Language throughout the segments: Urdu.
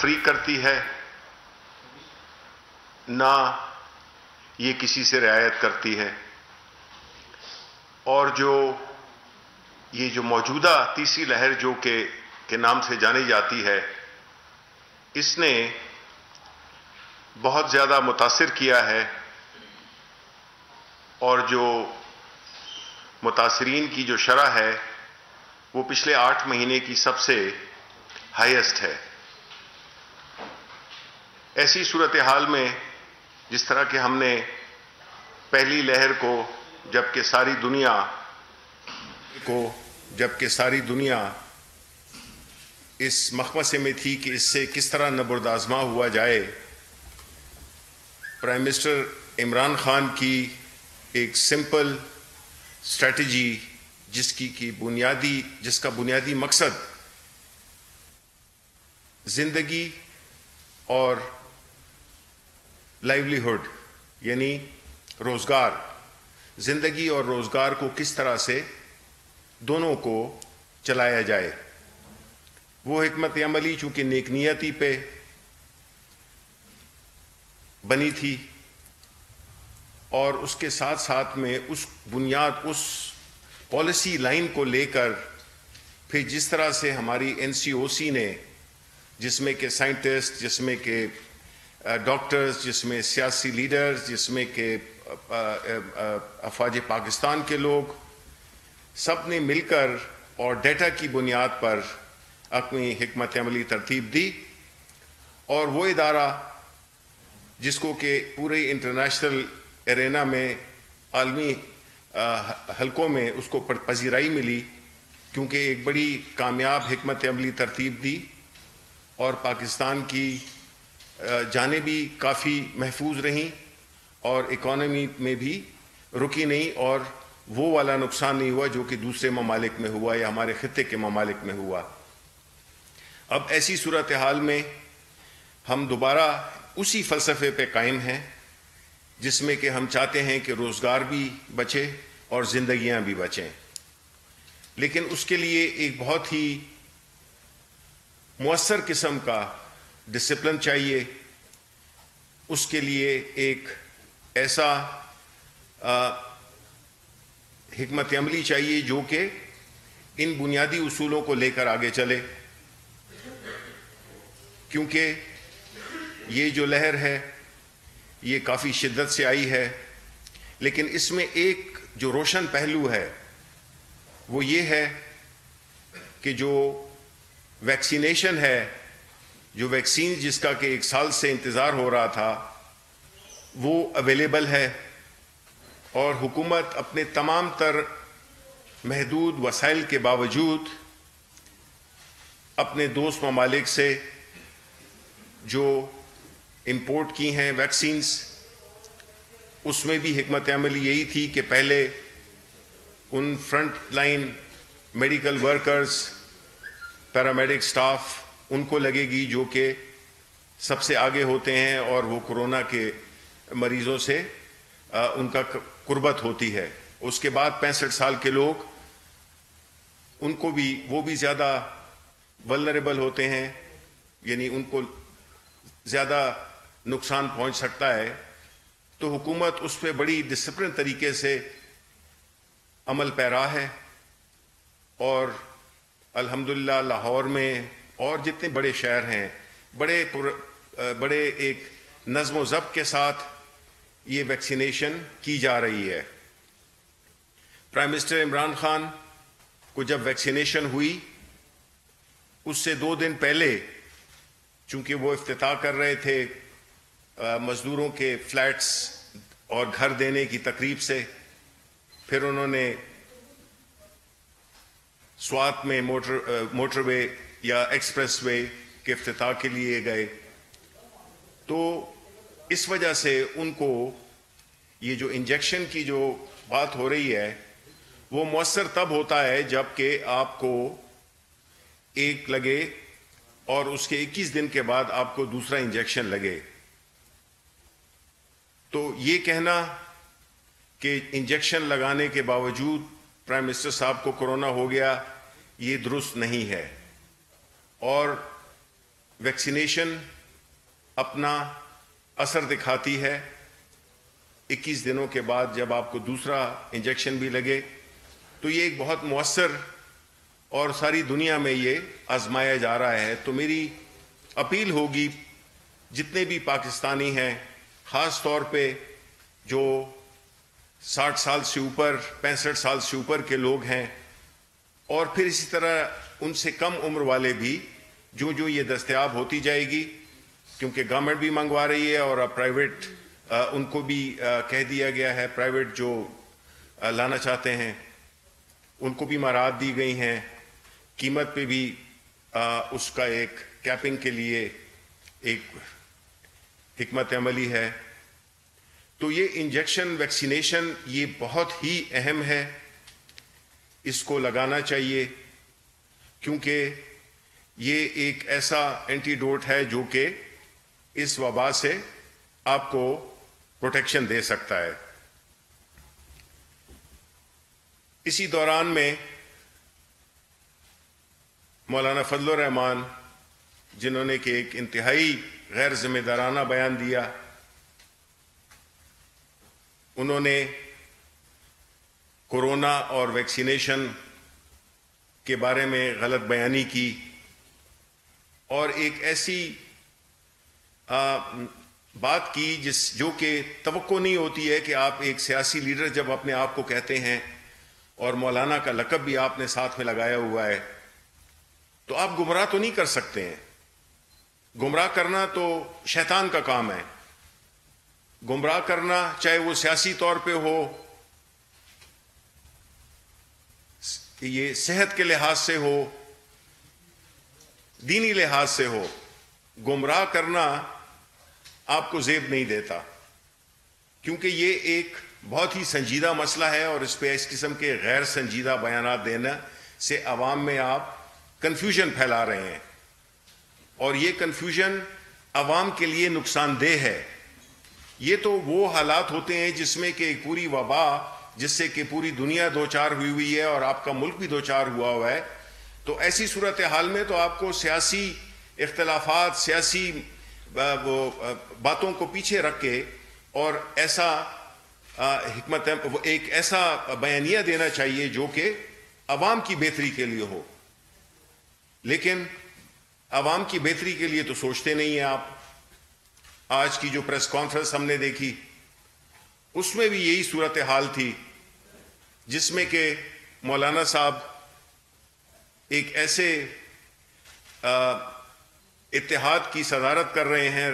تفریق کرتی ہے، نہ یہ کسی سے رعایت کرتی ہے، اور یہ جو موجودہ تیسری لہر جو کے نام سے جانی جاتی ہے، اس نے بہت زیادہ متاثر کیا ہے، اور جو متاثرین کی جو شرح ہے وہ پچھلے 8 مہینے کی سب سے ہائیسٹ ہے۔ ایسی صورتحال میں جس طرح کہ ہم نے پہلی لہر کو جبکہ ساری دنیا اس مخمصے میں تھی کہ اس سے کس طرح نبردآزما ہوا جائے، پرائم منسٹر عمران خان کی ایک سمپل اسٹریٹجی جس کا بنیادی مقصد زندگی اور لائیولیہڈ یعنی روزگار، زندگی اور روزگار کو کس طرح سے دونوں کو چلایا جائے، وہ حکمت عملی چونکہ نیک نیتی پہ بنی تھی، اور اس کے ساتھ ساتھ میں اس پالیسی لائن کو لے کر پھر جس طرح سے ہماری NCOC نے، جس میں کہ سائنٹسٹ، جس میں کہ ڈاکٹرز، جس میں سیاسی لیڈرز، جس میں کہ افواج پاکستان کے لوگ، سب نے مل کر اور ڈیٹا کی بنیاد پر اپنی حکمت عملی ترتیب دی، اور وہ ادارہ جس کو کہ پورے انٹرنیشنل ایرینا میں، عالمی حلقوں میں اس کو پذیرائی ملی، کیونکہ ایک بڑی کامیاب حکمت عملی ترتیب دی، اور پاکستان کی جانیں بھی کافی محفوظ رہیں، اور اکانومی میں بھی رکی نہیں، اور وہ والا نقصان نہیں ہوا جو کہ دوسرے ممالک میں ہوا یا ہمارے خطے کے ممالک میں ہوا۔ اب ایسی صورتحال میں ہم دوبارہ اسی فلسفے پہ قائم ہیں جس میں کہ ہم چاہتے ہیں کہ روزگار بھی بچے اور زندگیاں بھی بچیں، لیکن اس کے لیے ایک بہت ہی مؤثر قسم کا ڈسپلن چاہیے، اس کے لیے ایک ایسا حکمت عملی چاہیے جو کہ ان بنیادی اصولوں کو لے کر آگے چلے، کیونکہ یہ جو لہر ہے یہ کافی شدت سے آئی ہے، لیکن اس میں ایک جو روشن پہلو ہے وہ یہ ہے کہ جو ویکسینیشن ہے، جو ویکسین جس کا کہ 1 سال سے انتظار ہو رہا تھا، وہ اویلیبل ہے، اور حکومت اپنے تمام تر محدود وسائل کے باوجود اپنے دوست ممالک سے جو امپورٹ کی ہیں ویکسینز، اس میں بھی حکمت عملی یہی تھی کہ پہلے ان front line medical workers, paramedic staff, ان کو لگے گی جو کہ سب سے آگے ہوتے ہیں، اور وہ کورونا کے مریضوں سے ان کا قربت ہوتی ہے۔ اس کے بعد 65 سال کے لوگ، ان کو بھی، وہ بھی زیادہ ولنریبل ہوتے ہیں، یعنی ان کو زیادہ نقصان پہنچ سکتا ہے، تو حکومت اس پہ بڑی ڈسپلن طریقے سے عمل پیرا ہے، اور الحمدللہ لاہور میں اور جتنے بڑے شہر ہیں بڑے ایک نظم و ضبط کے ساتھ یہ ویکسینیشن کی جا رہی ہے۔ پرائم منسٹر عمران خان کو جب ویکسینیشن ہوئی اس سے 2 دن پہلے، چونکہ وہ افتتاح کر رہے تھے مزدوروں کے فلیٹس اور گھر دینے کی تقریب سے، پھر انہوں نے سوات میں موٹر وے یا ایکسپریس وے کے افتتاح کے لیے گئے، تو اس وجہ سے ان کو یہ جو انجیکشن کی جو بات ہو رہی ہے وہ مؤثر تب ہوتا ہے جب کہ آپ کو ایک لگے اور اس کے 21 دن کے بعد آپ کو دوسرا انجیکشن لگے۔ تو یہ کہنا کہ انجیکشن لگانے کے باوجود پرائم منسٹر صاحب کو کورونا ہو گیا، یہ درست نہیں ہے، اور ویکسینیشن اپنا اثر دکھاتی ہے. 21 دنوں کے بعد جب آپ کو دوسرا انجیکشن بھی لگے تو یہ ایک بہت مؤثر اور ساری دنیا میں یہ آزمایا جا رہا ہے. تو میری اپیل ہوگی جتنے بھی پاکستانی ہیں، خاص طور پہ جو 60 سال سے اوپر 65 سال سے اوپر کے لوگ ہیں، اور پھر اسی طرح ان سے کم عمر والے بھی، جو یہ دستیاب ہوتی جائے گی، کیونکہ گورنمنٹ بھی منگوا رہی ہے اور اب پرائیویٹ ان کو بھی کہہ دیا گیا ہے، پرائیویٹ جو لانا چاہتے ہیں ان کو بھی مراعات دی گئی ہیں. قیمت پہ بھی اس کا ایک کیپنگ کے لیے ایک حکمت عملی ہے. تو یہ انجیکشن ویکسینیشن یہ بہت ہی اہم ہے، اس کو لگانا چاہیے، کیونکہ یہ ایک ایسا اینٹی ڈوٹ ہے جو کہ اس وبا سے آپ کو پروٹیکشن دے سکتا ہے. اسی دوران میں مولانا فضل الرحمان، جنہوں نے کہ ایک انتہائی غیر ذمہ دارانہ بیان دیا، انہوں نے کورونا اور ویکسینیشن کے بارے میں غلط بیانی کی اور ایک ایسی بات کی جو کہ توقع نہیں ہوتی ہے کہ آپ ایک سیاسی لیڈر جب اپنے آپ کو کہتے ہیں اور مولانا کا لقب بھی آپ نے ساتھ میں لگایا ہوا ہے، تو آپ گمراہ تو نہیں کر سکتے ہیں. گمراہ کرنا تو شیطان کا کام ہے. گمراہ کرنا چاہے وہ سیاسی طور پہ ہو، یہ صحت کے لحاظ سے ہو، دینی لحاظ سے ہو، گمراہ کرنا آپ کو زیب نہیں دیتا، کیونکہ یہ ایک بہت ہی سنجیدہ مسئلہ ہے اور اس پہ اس قسم کے غیر سنجیدہ بیانات دینا سے عوام میں آپ کنفیوژن پھیلا رہے ہیں، اور یہ کنفیوژن عوام کے لیے نقصان دہ ہے. یہ تو وہ حالات ہوتے ہیں جس میں کہ ایک پوری وبا جس سے کہ پوری دنیا دوچار ہوئی ہے اور آپ کا ملک بھی دوچار ہوا ہے، تو ایسی صورتحال میں تو آپ کو سیاسی اختلافات، سیاسی باتوں کو پیچھے رکھ کے اور ایسا ایک ایسا بیانیہ دینا چاہیے جو کہ عوام کی بہتری کے لیے ہو. لیکن عوام کی بہتری کے لیے تو سوچتے نہیں ہیں آپ. آج کی جو پریس کانفرنس ہم نے دیکھی اس میں بھی یہی صورتحال تھی، جس میں کہ مولانا صاحب ایک ایسے اتحاد کی صدارت کر رہے ہیں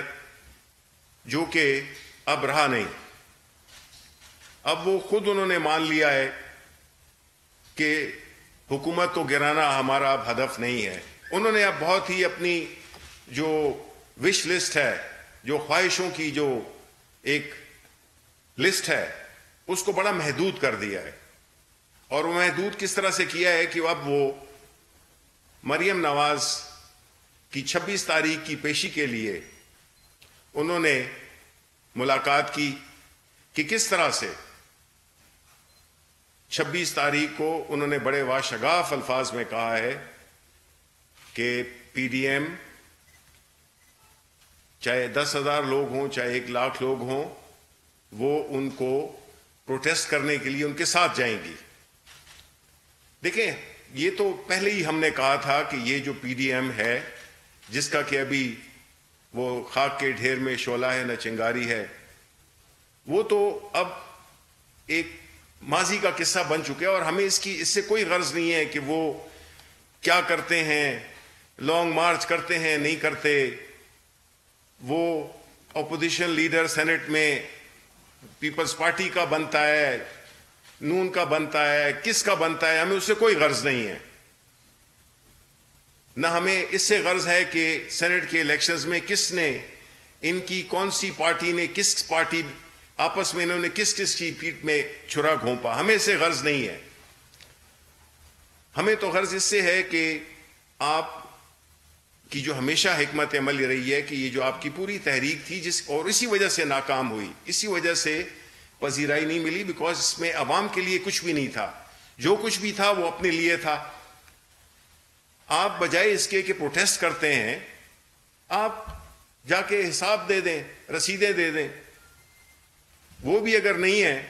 جو کہ اب رہا نہیں. اب وہ خود انہوں نے مان لیا ہے کہ حکومت کو گرانا ہمارا اب ہدف نہیں ہے. انہوں نے اب بہت ہی اپنی جو وش لسٹ ہے، جو خواہشوں کی جو ایک لسٹ ہے، اس کو بڑا محدود کر دیا ہے. اور وہ محدود کس طرح سے کیا ہے کہ اب وہ مریم نواز کی 26 تاریخ کی پیشی کے لیے انہوں نے ملاقات کی کہ کس طرح سے 26 تاریخ کو انہوں نے بڑے واشگاف الفاظ میں کہا ہے کہ پی ڈی ایم چاہے 10,000 لوگ ہوں چاہے 1,00,000 لوگ ہوں، وہ ان کو پروٹیسٹ کرنے کے لیے ان کے ساتھ جائیں گی. دیکھیں، یہ تو پہلے ہی ہم نے کہا تھا کہ یہ جو پی ڈی ایم ہے، جس کا کہ ابھی وہ خاک کے ڈھیر میں شعلہ ہے نہ چنگاری ہے، وہ تو اب ایک ماضی کا قصہ بن چکا ہے اور ہمیں اس سے کوئی غرض نہیں ہے کہ وہ کیا کرتے ہیں، لانگ مارچ کرتے ہیں نہیں کرتے. وہ اپوزیشن لیڈر سینٹ میں پیپلز پارٹی کا بنتا ہے، نون کا بنتا ہے، کس کا بنتا ہے، ہمیں اس سے کوئی غرض نہیں ہے. نہ ہمیں اس سے غرض ہے کہ سینٹ کے الیکشنز میں کس نے، ان کی کون سی پارٹی نے، کس پارٹی آپس میں انہوں نے کس کی پیٹ میں چھرا گھونپا، ہمیں اس سے غرض نہیں ہے. ہمیں تو غرض اس سے ہے کہ آپ کی جو ہمیشہ حکمت عمل رہی ہے کہ یہ جو آپ کی پوری تحریک تھی اور اسی وجہ سے ناکام ہوئی، اسی وجہ سے پذیرائی نہیں ملی، بیکاز اس میں عوام کے لیے کچھ بھی نہیں تھا. جو کچھ بھی تھا وہ اپنے لیے تھا. آپ بجائے اس کے کہ پروٹیسٹ کرتے ہیں آپ جا کے حساب دے دیں، رسیدیں دے دیں. وہ بھی اگر نہیں ہے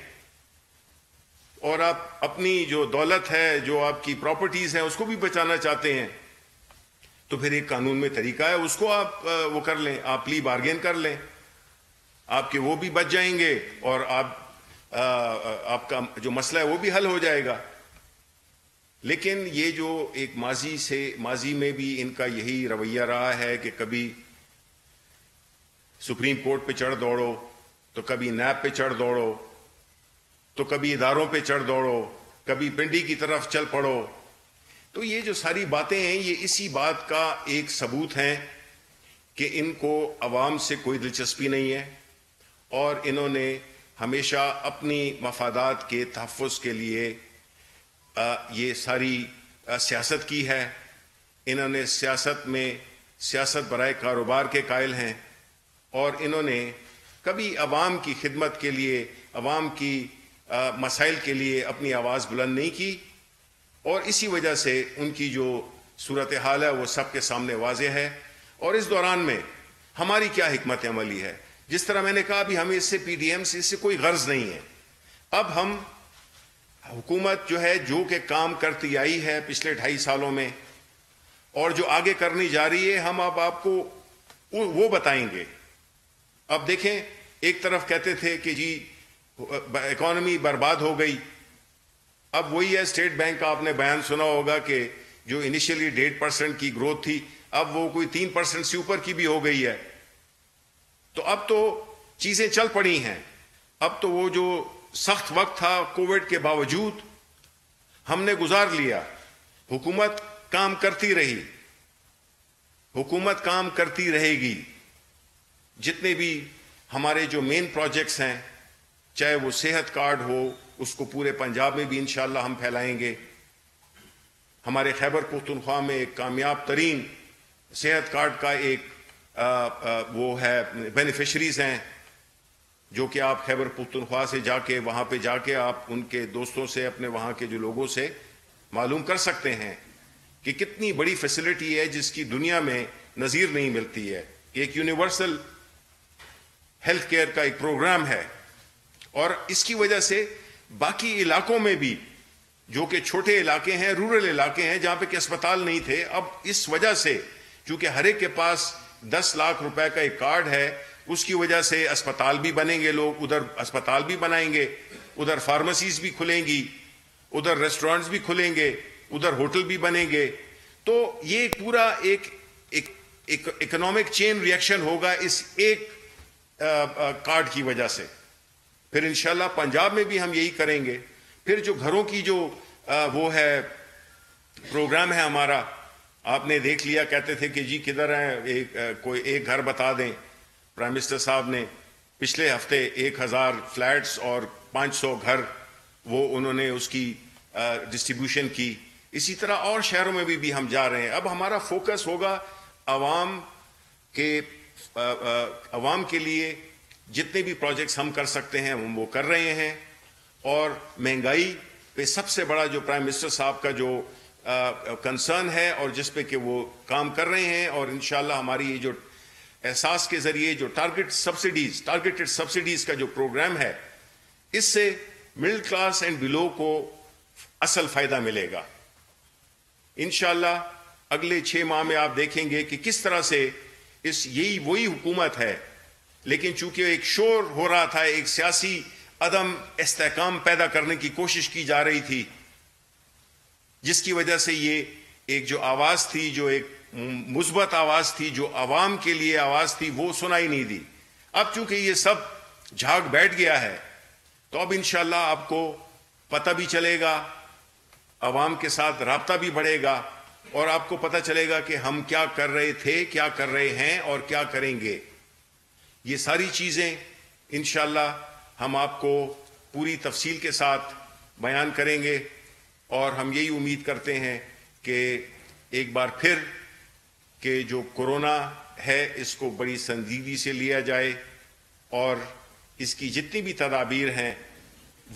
اور آپ اپنی جو دولت ہے، جو آپ کی پراپرٹیز ہیں، اس کو بھی بچانا چاہتے ہیں تو پھر ایک قانون میں طریقہ ہے، اس کو آپ وہ کر لیں، آپ پلی بارگین کر لیں، آپ کے وہ بھی بچ جائیں گے اور آپ کا جو مسئلہ ہے وہ بھی حل ہو جائے گا. لیکن یہ جو ایک ماضی میں بھی ان کا یہی رویہ رہا ہے کہ کبھی سپریم کورٹ پہ چڑھ دوڑو، تو کبھی نیب پہ چڑھ دوڑو، تو کبھی اداروں پہ چڑھ دوڑو، کبھی پنڈی کی طرف چل پڑو. تو یہ جو ساری باتیں ہیں یہ اسی بات کا ایک ثبوت ہیں کہ ان کو عوام سے کوئی دلچسپی نہیں ہے اور انہوں نے ہمیشہ اپنی مفادات کے تحفظ کے لیے یہ ساری سیاست کی ہے. انہوں نے سیاست برائے کاروبار کے قائل ہیں اور انہوں نے کبھی عوام کی خدمت کے لیے، عوام کی مسائل کے لیے اپنی آواز بلند نہیں کی اور اسی وجہ سے ان کی جو صورتحال ہے وہ سب کے سامنے واضح ہے. اور اس دوران میں ہماری کیا حکمت عملی ہے؟ جس طرح میں نے کہا ابھی ہمیں اس سے پی ڈی ایم سے اس سے کوئی غرض نہیں ہے. اب ہم حکومت جو ہے جو کہ کام کرتی آئی ہے پچھلے 2.5 سالوں میں اور جو آگے کرنی جا رہی ہے، ہم اب آپ کو وہ بتائیں گے. اب دیکھیں، ایک طرف کہتے تھے کہ جی اکانومی برباد ہو گئی، اب وہی ہے اسٹیٹ بینک کا آپ نے بیان سنا ہوگا کہ جو انیشلی 1.5% کی گروتھ تھی اب وہ کوئی 3% سے اوپر کی بھی ہو گئی ہے. تو اب تو چیزیں چل پڑی ہیں. اب تو وہ جو سخت وقت تھا کووڈ کے باوجود ہم نے گزار لیا. حکومت کام کرتی رہی، حکومت کام کرتی رہے گی. جتنے بھی ہمارے جو مین پروجیکٹس ہیں، چاہے وہ صحت کارڈ ہو، اس کو پورے پنجاب میں بھی انشاءاللہ ہم پھیلائیں گے. ہمارے خیبر پختونخوا میں ایک کامیاب ترین صحت کارڈ کا ایک وہ ہے بینیفیشریز ہیں جو کہ آپ خیبر پختونخوا سے جا کے وہاں پہ جا کے آپ ان کے دوستوں سے، اپنے وہاں کے جو لوگوں سے معلوم کر سکتے ہیں کہ کتنی بڑی فیسلٹی ہے جس کی دنیا میں نظیر نہیں ملتی ہے. کہ ایک یونیورسل ہیلتھ کیئر کا ایک پروگرام ہے اور اس کی وجہ سے باقی علاقوں میں بھی جو کہ چھوٹے علاقے ہیں، رورل علاقے ہیں جہاں پہ کہ اسپتال نہیں تھے، اب اس وجہ سے چونکہ ہر ایک کے پاس 10 لاکھ روپے کا ایک کارڈ ہے، اس کی وجہ سے اسپتال بھی بنیں گے، لوگ ادھر اسپتال بھی بنائیں گے، ادھر فارمیسیز بھی کھلیں گی، ادھر ریسٹورنٹس بھی کھلیں گے، ادھر ہوٹل بھی بنیں گے. تو یہ پورا ایک اکنامک چین ریئیکشن ہوگا اس ایک کارڈ کی وجہ سے. پھر انشاءاللہ پنجاب میں بھی ہم یہی کریں گے. پھر جو گھروں کی جو وہ ہے پروگرام ہے ہمارا، آپ نے دیکھ لیا، کہتے تھے کہ جی کدھر ہیں، کوئی ایک گھر بتا دیں. پرائم منسٹر صاحب نے پچھلے ہفتے 1000 فلیٹس اور 500 گھر وہ انہوں نے اس کی ڈسٹریبیوشن کی. اسی طرح اور شہروں میں بھی ہم جا رہے ہیں. اب ہمارا فوکس ہوگا عوام کے لیے جتنے بھی پروجیکٹس ہم کر سکتے ہیں ہم وہ کر رہے ہیں. اور مہنگائی پہ سب سے بڑا جو پرائم منسٹر صاحب کا جو کنسرن ہے اور جس پہ کہ وہ کام کر رہے ہیں، اور انشاءاللہ ہماری یہ جو احساس کے ذریعے جو ٹارگیٹڈ سبسڈیز کا جو پروگرام ہے، اس سے مڈل کلاس اینڈ بلو کو اصل فائدہ ملے گا. انشاءاللہ اگلے 6 ماہ میں آپ دیکھیں گے کہ کس طرح سے یہی وہی حکومت ہے، لیکن چونکہ ایک شور ہو رہا تھا، ایک سیاسی عدم استحکام پیدا کرنے کی کوشش کی جا رہی تھی، جس کی وجہ سے یہ ایک جو آواز تھی، جو ایک مثبت آواز تھی، جو عوام کے لیے آواز تھی، وہ سنائی نہیں دی. اب چونکہ یہ سب جھاگ بیٹھ گیا ہے تو اب انشاءاللہ آپ کو پتہ بھی چلے گا، عوام کے ساتھ رابطہ بھی بڑھے گا اور آپ کو پتہ چلے گا کہ ہم کیا کر رہے تھے، کیا کر رہے ہیں اور کیا کریں گے. یہ ساری چیزیں انشاءاللہ ہم آپ کو پوری تفصیل کے ساتھ بیان کریں گے اور ہم یہی امید کرتے ہیں کہ ایک بار پھر کہ جو کورونا ہے اس کو بڑی سنجیدگی سے لیا جائے اور اس کی جتنی بھی تدابیر ہیں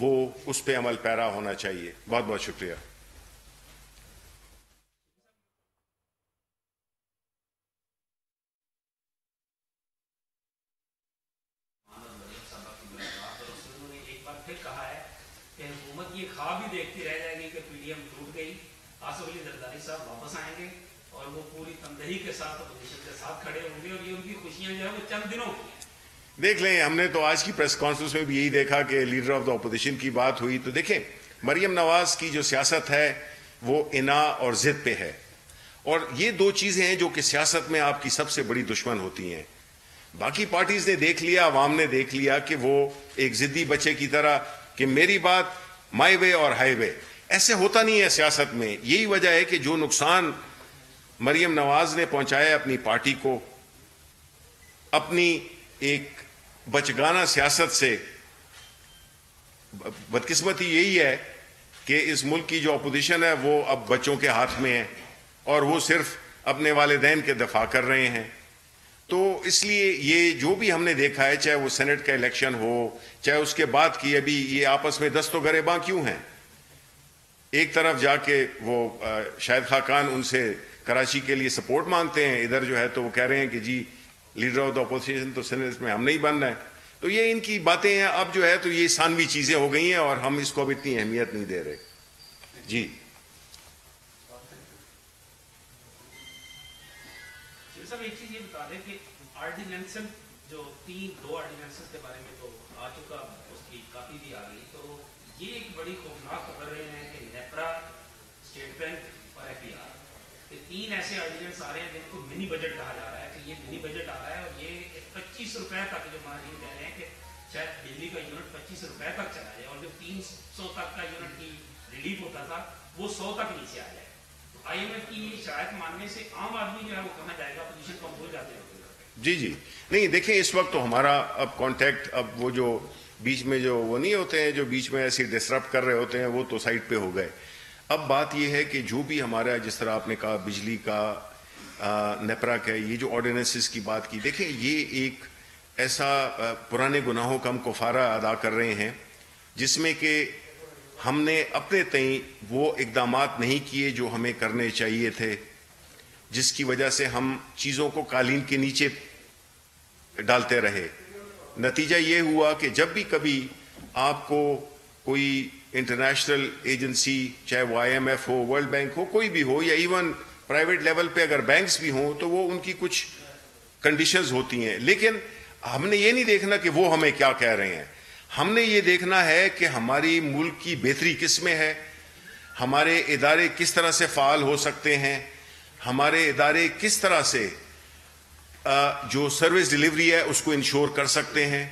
وہ اس پہ عمل پیرا ہونا چاہیے. بہت بہت شکریہ. یہ خواب بھی دیکھتی رہ جائے گی کہ پی ڈی ایم ٹوٹ گئی. آصف علی زرداری صاحب واپس آئیں گے اور وہ پوری تندہی کے ساتھ اپوزیشن کے ساتھ کھڑے ہوں گے, اور یہ ان کی خوشیاں جو ہے وہ چند دنوں کی ہیں. دیکھ لیں, ہم نے تو آج کی پریس کانفرنس میں بھی یہی دیکھا کہ لیڈر آف دا اپوزیشن کی بات ہوئی, تو دیکھیں مریم نواز کی جو سیاست ہے وہ انا اور ضد پہ ہے, اور یہ دو چیزیں ہیں جو کہ سیاست میں آپ کی سب سے بڑی دشمن ہوتی ہیں. باقی پارٹیز نے دیکھ لیا, عوام نے دیکھ لیا کہ وہ ایک ضدی بچے کی طرح کہ میری بات مائی وے اور ہائی وے, ایسے ہوتا نہیں ہے سیاست میں. یہی وجہ ہے کہ جو نقصان مریم نواز نے پہنچایا اپنی پارٹی کو اپنی ایک بچگانہ سیاست سے, بدقسمتی یہی ہے کہ اس ملک کی جو اپوزیشن ہے وہ اب بچوں کے ہاتھ میں ہے اور وہ صرف اپنے والدین کے دفاع کر رہے ہیں. تو اس لیے یہ جو بھی ہم نے دیکھا ہے, چاہے وہ سینٹ کا الیکشن ہو, چاہے اس کے بعد کی, ابھی یہ آپس میں دست و گریباں کیوں ہیں. ایک طرف جا کے وہ شاہد خاقان ان سے کراچی کے لیے سپورٹ مانگتے ہیں, ادھر جو ہے تو وہ کہہ رہے ہیں کہ جی لیڈر آف دا اپوزیشن تو سینٹ میں ہم نہیں بننا ہے. تو یہ ان کی باتیں ہیں. اب جو ہے تو یہ ثانوی چیزیں ہو گئی ہیں اور ہم اس کو اب اتنی اہمیت نہیں دے رہے. جی صاحب, ایک چیز یہ بتا دیں کہ آرڈیننس جو دو آرڈیننس کے بارے میں تو آ چکا, اس کی کاپی بھی آ گئی, تو یہ ایک بڑی خوفناک خبر رہے ہیں کہ نیپرا, اسٹیٹ بینک اور ایف ای آر, یہ تین ایسے آرڈیننس آ رہے ہیں جن کو منی بجٹ کہا جا رہا ہے کہ یہ منی بجٹ آ رہا ہے, اور یہ 25 روپے تک جو مارجن کہہ رہے ہیں کہ شاید بجلی کا یونٹ 25 روپے تک چلا جائے, اور جو 300 تک کا یونٹ کی ریلیف ہوتا تھا وہ 100 تک نیچے آ جائے. آئی ایم ایف کی شرائط ماننے سے عام آدمی جو ہے وہ کہاں جائے گا, اپوزیشن کمزور جاتے ہیں. جی نہیں, دیکھیں اس وقت تو ہمارا اب کانٹیکٹ, اب وہ جو بیچ میں جو وہ نہیں ہوتے ہیں جو بیچ میں ایسی ڈسٹرپٹ کر رہے ہوتے ہیں وہ تو سائڈ پہ ہو گئے. اب بات یہ ہے کہ جو بھی ہمارا, جس طرح آپ نے کہا بجلی کا, نیپرا کا, یہ جو آرڈیننسز کی بات کی, دیکھیں یہ ایک ایسا پرانے گناہوں کا ہم کفارہ ادا کر رہے ہیں جس میں کہ ہم نے اپنے تئیں وہ اقدامات نہیں کیے جو ہمیں کرنے چاہیے تھے, جس کی وجہ سے ہم چیزوں کو قالین کے نیچے ڈالتے رہے. نتیجہ یہ ہوا کہ جب بھی کبھی آپ کو کوئی انٹرنیشنل ایجنسی, چاہے وہ آئی ایم ایف ہو, ورلڈ بینک ہو, کوئی بھی ہو, یا ایون پرائیویٹ لیول پہ اگر بینکس بھی ہوں, تو وہ ان کی کچھ کنڈیشنز ہوتی ہیں. لیکن ہم نے یہ نہیں دیکھنا کہ وہ ہمیں کیا کہہ رہے ہیں, ہم نے یہ دیکھنا ہے کہ ہماری ملک کی بہتری کس میں ہے, ہمارے ادارے کس طرح سے فعال ہو سکتے ہیں, ہمارے ادارے کس طرح سے جو سروس ڈیلیوری ہے اس کو انشور کر سکتے ہیں,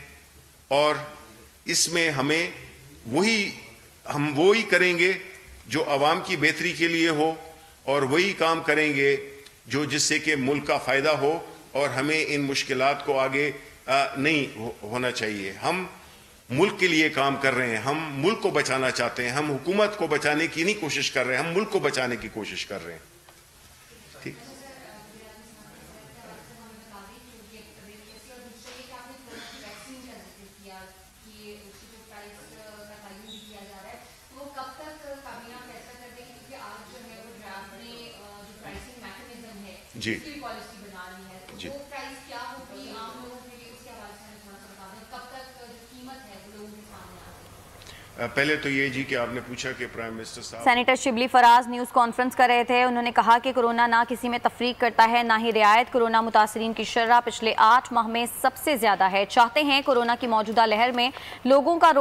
اور اس میں ہم وہی کریں گے جو عوام کی بہتری کے لیے ہو, اور وہی کام کریں گے جو جس سے کہ ملک کا فائدہ ہو, اور ہمیں ان مشکلات کو آگے نہیں ہونا چاہیے. ہم ملک کے لیے کام کر رہے ہیں, ہم ملک کو بچانا چاہتے ہیں, ہم حکومت کو بچانے کی نہیں کوشش کر رہے ہیں, ہم ملک کو بچانے کی کوشش کر رہے ہیں. ٹھیک. جی جی پہلے تو یہ جی کہ آپ نے پوچھا کہ پرائم منسٹر صاحب. Senator Shibli Faraz news conference کر رہے تھے. انہوں نے کہا کہ کورونا نہ کسی میں تفریق کرتا ہے نہ ہی رعایت. کورونا متاثرین کی شرح پچھلے 8 ماہ میں سب سے زیادہ ہے. چاہتے ہیں کورونا کی موجودہ لہر میں لوگوں کا